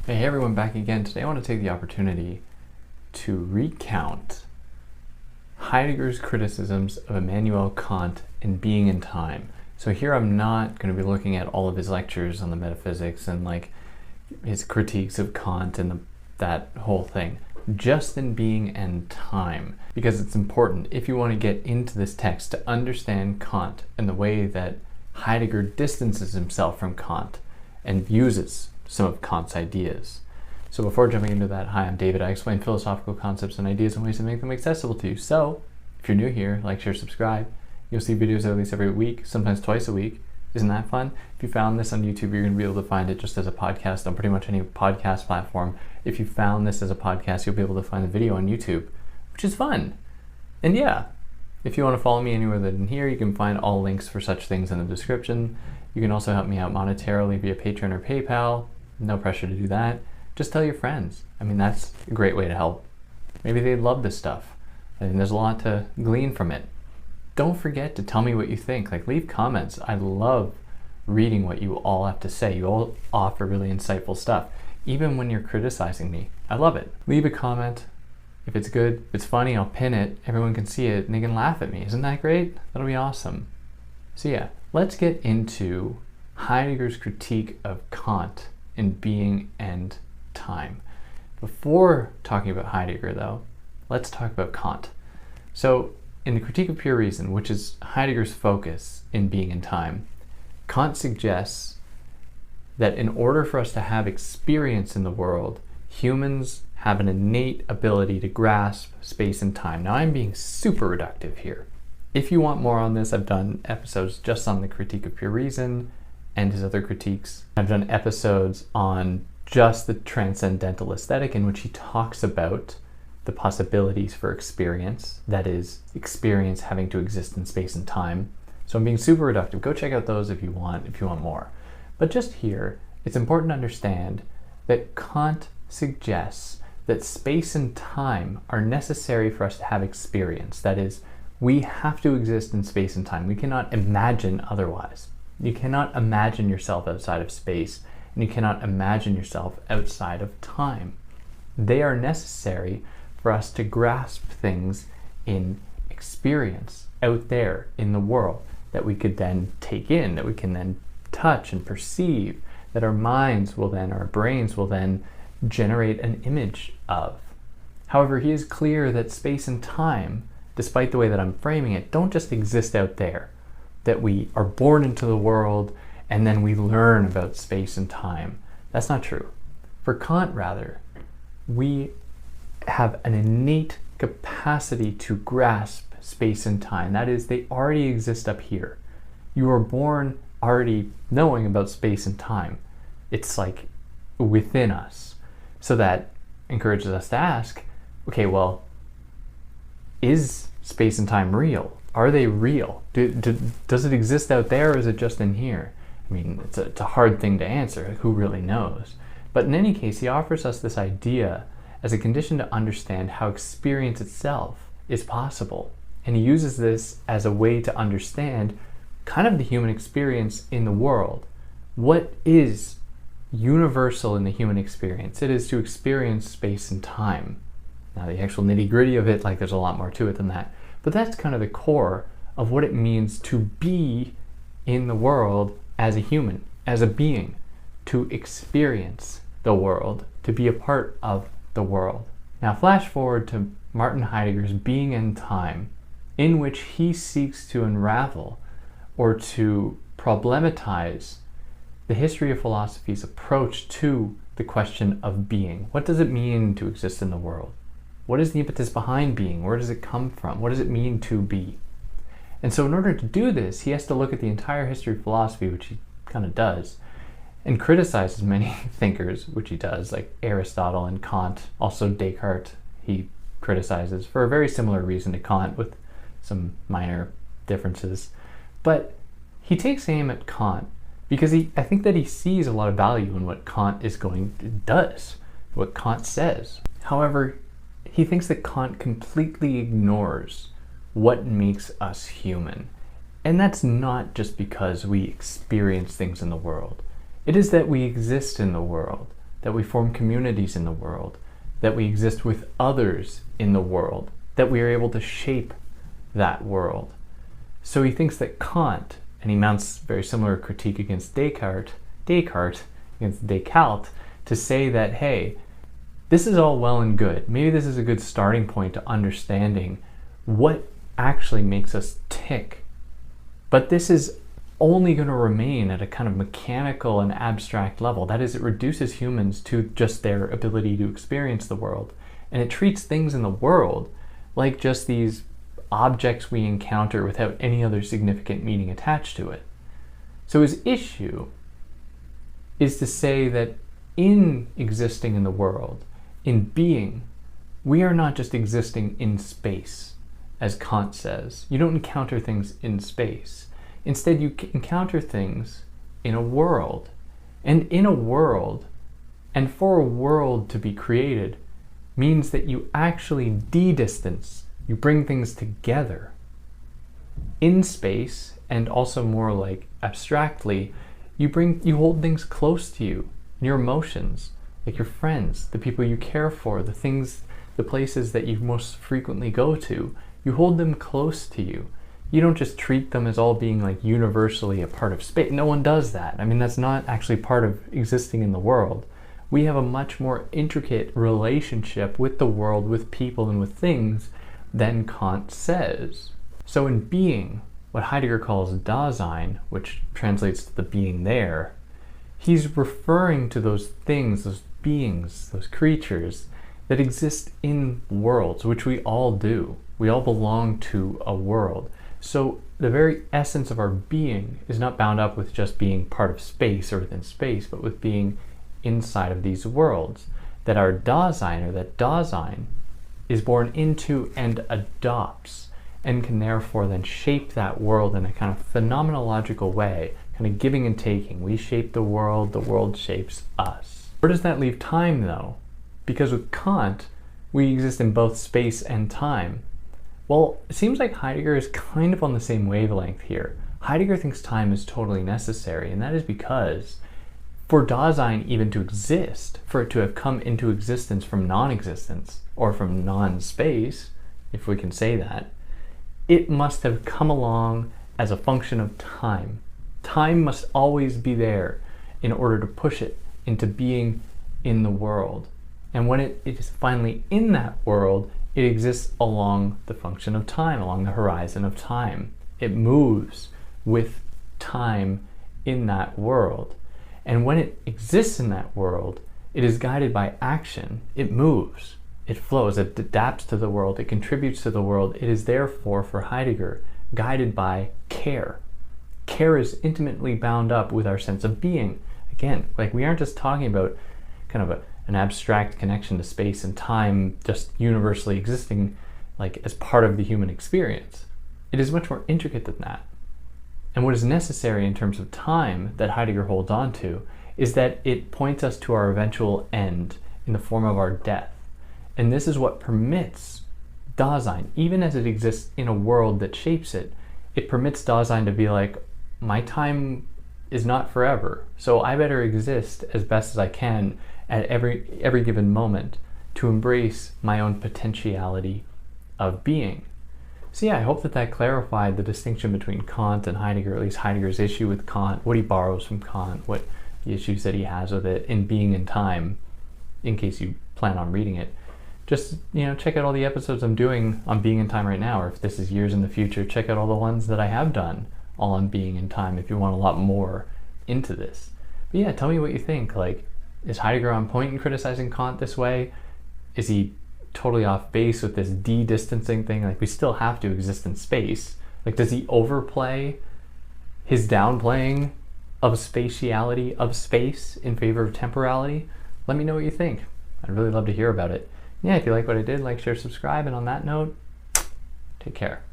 Hey everyone, back again. Today I want to take the opportunity to recount Heidegger's criticisms of Immanuel Kant in Being and Time. So here I'm not going to be looking at all of his lectures on the metaphysics and like his critiques of Kant and that whole thing, just in Being and Time, because it's important if you want to get into this text to understand Kant and the way that Heidegger distances himself from Kant and uses some of Kant's ideas. So before jumping into that, hi, I'm David. I explain philosophical concepts and ideas in ways that make them accessible to you. So if you're new here, like, share, subscribe. You'll see videos at least every week, sometimes twice a week. Isn't that fun? If you found this on YouTube, you're going to be able to find it just as a podcast on pretty much any podcast platform. If you found this as a podcast, you'll be able to find the video on YouTube, which is fun. And yeah, if you want to follow me anywhere than here, you can find all links for such things in the description. You can also help me out monetarily via Patreon or PayPal. No pressure to do that. Just tell your friends. I mean, that's a great way to help. Maybe they'd love this stuff. And there's a lot to glean from it. Don't forget to tell me what you think. Like, leave comments. I love reading what you all have to say. You all offer really insightful stuff. Even when you're criticizing me. I love it. Leave a comment. If it's good, if it's funny, I'll pin it. Everyone can see it and they can laugh at me. Isn't that great? That'll be awesome. So yeah, let's get into Heidegger's critique of Kant in Being and Time. Before talking about Heidegger, though, let's talk about Kant. So, in the Critique of Pure Reason, which is Heidegger's focus in Being and Time, Kant suggests that in order for us to have experience in the world, humans have an innate ability to grasp space and time. Now, I'm being super reductive here. If you want more on this, I've done episodes just on the Critique of Pure Reason and his other critiques. I've done episodes on just the transcendental aesthetic, in which he talks about the possibilities for experience, that is, experience having to exist in space and time. So I'm being super reductive. Go check out those if you want more. But just here, it's important to understand that Kant suggests that space and time are necessary for us to have experience. That is, we have to exist in space and time. We cannot imagine otherwise. You cannot imagine yourself outside of space, and you cannot imagine yourself outside of time. They are necessary for us to grasp things in experience out there in the world that we could then take in, that we can then touch and perceive, that our brains will then generate an image of. However, he is clear that space and time, despite the way that I'm framing it, don't just exist out there, that we are born into the world and then we learn about space and time. That's not true. For Kant, rather, we have an innate capacity to grasp space and time. That is, they already exist up here. You are born already knowing about space and time. It's like within us. So that encourages us to ask, okay, well, is space and time real? Are they real? Does it exist out there, or is it just in here? I mean, it's a hard thing to answer. Who really knows? But in any case, he offers us this idea as a condition to understand how experience itself is possible. And he uses this as a way to understand kind of the human experience in the world. What is universal in the human experience? It is to experience space and time. Now, the actual nitty-gritty of it, like, there's a lot more to it than that. But that's kind of the core of what it means to be in the world as a human, as a being, to experience the world, to be a part of the world. Now, flash forward to Martin Heidegger's Being and Time, in which he seeks to unravel or to problematize the history of philosophy's approach to the question of being. What does it mean to exist in the world? What is the impetus behind being? Where does it come from? What does it mean to be? And so in order to do this, he has to look at the entire history of philosophy, which he kind of does, and criticize as many thinkers, which he does, like Aristotle and Kant, also Descartes, he criticizes for a very similar reason to Kant with some minor differences. But he takes aim at Kant because I think that he sees a lot of value in what Kant does, what Kant says. However, he thinks that Kant completely ignores what makes us human. And that's not just because we experience things in the world. It is that we exist in the world. that we form communities in the world, that we exist with others in the world, that we are able to shape that world. So he thinks that Kant, and he mounts very similar critique against Descartes against Descartes, to say that, hey, this is all well and good. Maybe this is a good starting point to understanding what actually makes us tick. But this is only going to remain at a kind of mechanical and abstract level. That is, it reduces humans to just their ability to experience the world. And it treats things in the world like just these objects we encounter without any other significant meaning attached to it. So his issue is to say that in existing in the world, in being, we are not just existing in space, as Kant says. You don't encounter things in space. Instead, you encounter things in a world. And in a world, and for a world to be created, means that you actually de-distance. You bring things together. In space, and also more like abstractly, you hold things close to you, your emotions, like your friends, the people you care for, the things, the places that you most frequently go to. You hold them close to you. You don't just treat them as all being like universally a part of space. No one does that. I mean, that's not actually part of existing in the world. We have a much more intricate relationship with the world, with people, and with things than Kant says. So in being, what Heidegger calls Dasein, which translates to the being there, he's referring to those things, those beings, those creatures that exist in worlds, which we all do. We all belong to a world. So the very essence of our being is not bound up with just being part of space or within space, but with being inside of these worlds. That our Dasein, or that Dasein, is born into and adopts, and can therefore then shape that world in a kind of phenomenological way, kind of giving and taking. We shape the world shapes us. Where does that leave time, though? Because with Kant, we exist in both space and time. Well, it seems like Heidegger is kind of on the same wavelength here. Heidegger thinks time is totally necessary, and that is because for Dasein even to exist, for it to have come into existence from non-existence, or from non-space, if we can say that, it must have come along as a function of time. Time must always be there in order to push it into being in the world. And when it is finally in that world, it exists along the function of time, along the horizon of time. It moves with time in that world. And when it exists in that world, it is guided by action. It moves, it flows, it adapts to the world, it contributes to the world. It is therefore, for Heidegger, guided by care. Care is intimately bound up with our sense of being. Again, like we aren't just talking about kind of an abstract connection to space and time just universally existing like as part of the human experience. It is much more intricate than that. And what is necessary in terms of time that Heidegger holds on to is that it points us to our eventual end in the form of our death. And this is what permits Dasein, even as it exists in a world that shapes it, it permits Dasein to be like, my time is not forever, so I better exist as best as I can at every given moment to embrace my own potentiality of being. So yeah, I hope that clarified the distinction between Kant and Heidegger, at least Heidegger's issue with Kant, what he borrows from Kant, what the issues that he has with it in being and time, in case you plan on reading it. Just, check out all the episodes I'm doing on being and time right now, or if this is years in the future, check out all the ones that I have done all on being and time if you want a lot more into this. But yeah, tell me what you think. Like, is Heidegger on point in criticizing Kant this way? Is he totally off base with this de-distancing thing? Like, we still have to exist in space. Like, does he overplay his downplaying of spatiality, of space, in favor of temporality? Let me know what you think. I'd really love to hear about it. Yeah, if you like what I did, like, share, subscribe, and on that note, take care.